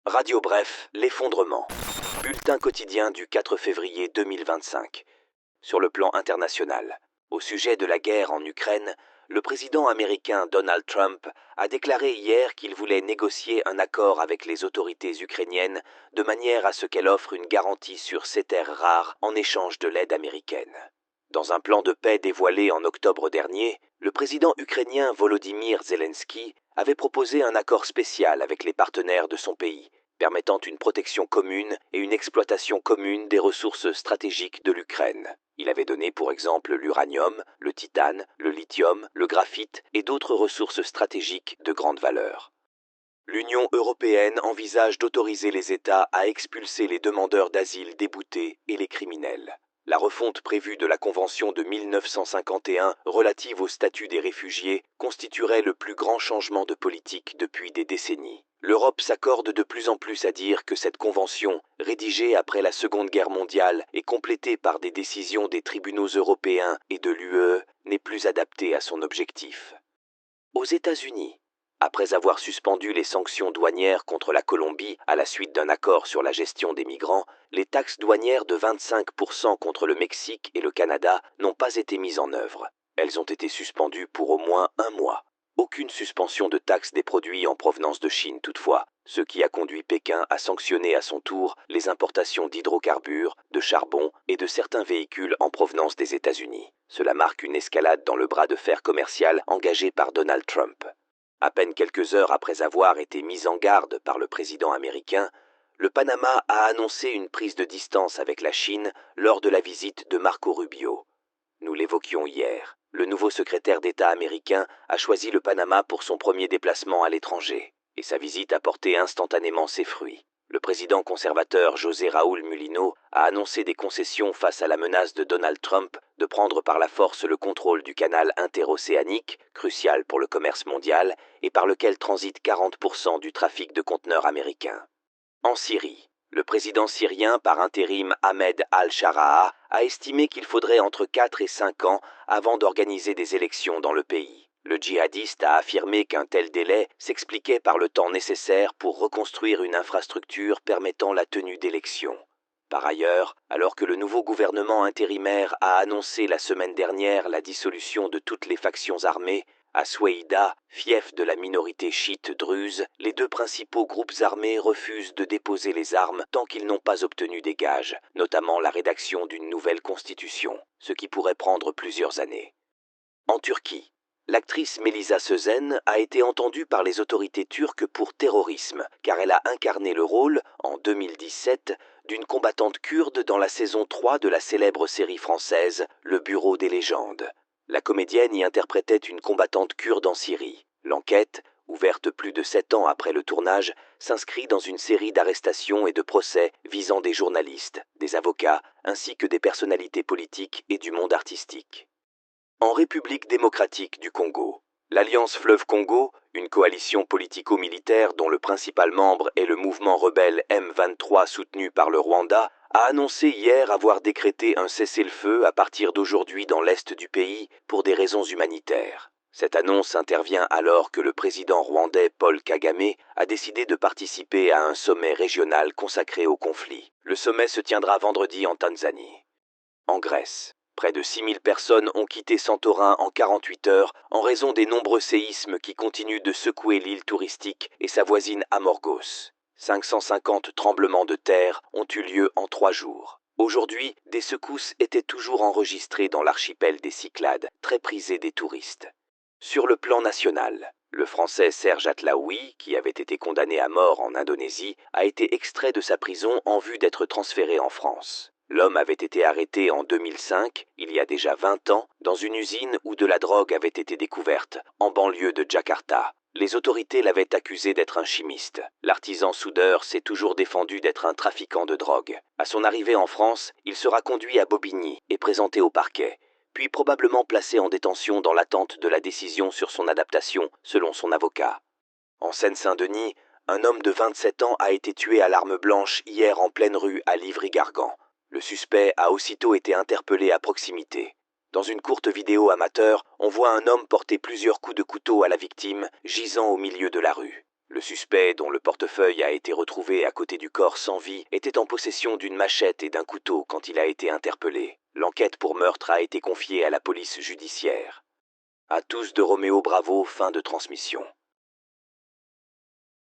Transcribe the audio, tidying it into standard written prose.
Radio Bref, l'effondrement. Bulletin quotidien du 4 février 2025. Sur le plan international, au sujet de la guerre en Ukraine, le président américain Donald Trump a déclaré hier qu'il voulait négocier un accord avec les autorités ukrainiennes de manière à ce qu'elles offrent une garantie sur ces terres rares en échange de l'aide américaine. Dans un plan de paix dévoilé en octobre dernier, le président ukrainien Volodymyr Zelensky avait proposé un accord spécial avec les partenaires de son pays, permettant une protection commune et une exploitation commune des ressources stratégiques de l'Ukraine. Il avait donné pour exemple l'uranium, le titane, le lithium, le graphite et d'autres ressources stratégiques de grande valeur. L'Union européenne envisage d'autoriser les États à expulser les demandeurs d'asile déboutés et les criminels. La refonte prévue de la Convention de 1951 relative au statut des réfugiés constituerait le plus grand changement de politique depuis des décennies. L'Europe s'accorde de plus en plus à dire que cette convention, rédigée après la Seconde Guerre mondiale et complétée par des décisions des tribunaux européens et de l'UE, n'est plus adaptée à son objectif. Aux États-Unis, après avoir suspendu les sanctions douanières contre la Colombie à la suite d'un accord sur la gestion des migrants, les taxes douanières de 25% contre le Mexique et le Canada n'ont pas été mises en œuvre. Elles ont été suspendues pour au moins un mois. Aucune suspension de taxes des produits en provenance de Chine toutefois, ce qui a conduit Pékin à sanctionner à son tour les importations d'hydrocarbures, de charbon et de certains véhicules en provenance des États-Unis. Cela marque une escalade dans le bras de fer commercial engagé par Donald Trump. À peine quelques heures après avoir été mis en garde par le président américain, le Panama a annoncé une prise de distance avec la Chine lors de la visite de Marco Rubio. Nous l'évoquions hier. Le nouveau secrétaire d'État américain a choisi le Panama pour son premier déplacement à l'étranger, et sa visite a porté instantanément ses fruits. Le président conservateur José Raúl Mulino a annoncé des concessions face à la menace de Donald Trump de prendre par la force le contrôle du canal interocéanique, crucial pour le commerce mondial, et par lequel transite 40% du trafic de conteneurs américains. En Syrie, le président syrien par intérim Ahmed al-Shara'a a estimé qu'il faudrait entre 4 et 5 ans avant d'organiser des élections dans le pays. Le djihadiste a affirmé qu'un tel délai s'expliquait par le temps nécessaire pour reconstruire une infrastructure permettant la tenue d'élections. Par ailleurs, alors que le nouveau gouvernement intérimaire a annoncé la semaine dernière la dissolution de toutes les factions armées, à Soueïda, fief de la minorité chiite druze, les deux principaux groupes armés refusent de déposer les armes tant qu'ils n'ont pas obtenu des gages, notamment la rédaction d'une nouvelle constitution, ce qui pourrait prendre plusieurs années. En Turquie, l'actrice Melisa Sözen a été entendue par les autorités turques pour terrorisme, car elle a incarné le rôle, en 2017, d'une combattante kurde dans la saison 3 de la célèbre série française Le Bureau des légendes. La comédienne y interprétait une combattante kurde en Syrie. L'enquête, ouverte plus de 7 ans après le tournage, s'inscrit dans une série d'arrestations et de procès visant des journalistes, des avocats, ainsi que des personnalités politiques et du monde artistique. En République démocratique du Congo, l'Alliance Fleuve Congo, une coalition politico-militaire dont le principal membre est le mouvement rebelle M23 soutenu par le Rwanda, a annoncé hier avoir décrété un cessez-le-feu à partir d'aujourd'hui dans l'est du pays pour des raisons humanitaires. Cette annonce intervient alors que le président rwandais Paul Kagame a décidé de participer à un sommet régional consacré au conflit. Le sommet se tiendra vendredi en Tanzanie. En Grèce, près de 6000 personnes ont quitté Santorin en 48 heures en raison des nombreux séismes qui continuent de secouer l'île touristique et sa voisine Amorgos. 550 tremblements de terre ont eu lieu en 3 jours. Aujourd'hui, des secousses étaient toujours enregistrées dans l'archipel des Cyclades, très prisé des touristes. Sur le plan national, le Français Serge Atlaoui, qui avait été condamné à mort en Indonésie, a été extrait de sa prison en vue d'être transféré en France. L'homme avait été arrêté en 2005, il y a déjà 20 ans, dans une usine où de la drogue avait été découverte, en banlieue de Jakarta. Les autorités l'avaient accusé d'être un chimiste. L'artisan soudeur s'est toujours défendu d'être un trafiquant de drogue. À son arrivée en France, il sera conduit à Bobigny et présenté au parquet, puis probablement placé en détention dans l'attente de la décision sur son adaptation, selon son avocat. En Seine-Saint-Denis, un homme de 27 ans a été tué à l'arme blanche hier en pleine rue à Livry-Gargan. Le suspect a aussitôt été interpellé à proximité. Dans une courte vidéo amateur, on voit un homme porter plusieurs coups de couteau à la victime, gisant au milieu de la rue. Le suspect, dont le portefeuille a été retrouvé à côté du corps sans vie, était en possession d'une machette et d'un couteau quand il a été interpellé. L'enquête pour meurtre a été confiée à la police judiciaire. À tous de Roméo Bravo, fin de transmission.